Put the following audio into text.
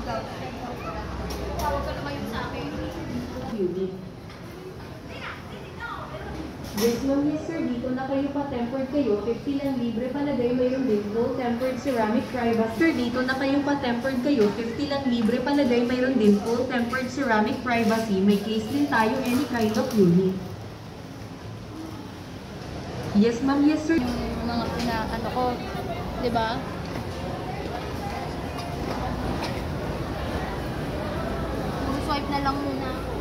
Tawag ka naman yun sa akin. Unit. Yes ma'am, yes sir, dito na kayo pa, tempered kayo, 50 lang libre palagay, mayroon din full tempered ceramic privacy. Sir, dito na kayo pa, tempered kayo, 50 lang libre palagay, mayroon din full tempered ceramic privacy, may case din tayo, any kind of unit. Yes ma'am, yes sir. Yung mga pinaano ko, di ba? Swipe na lang muna ako.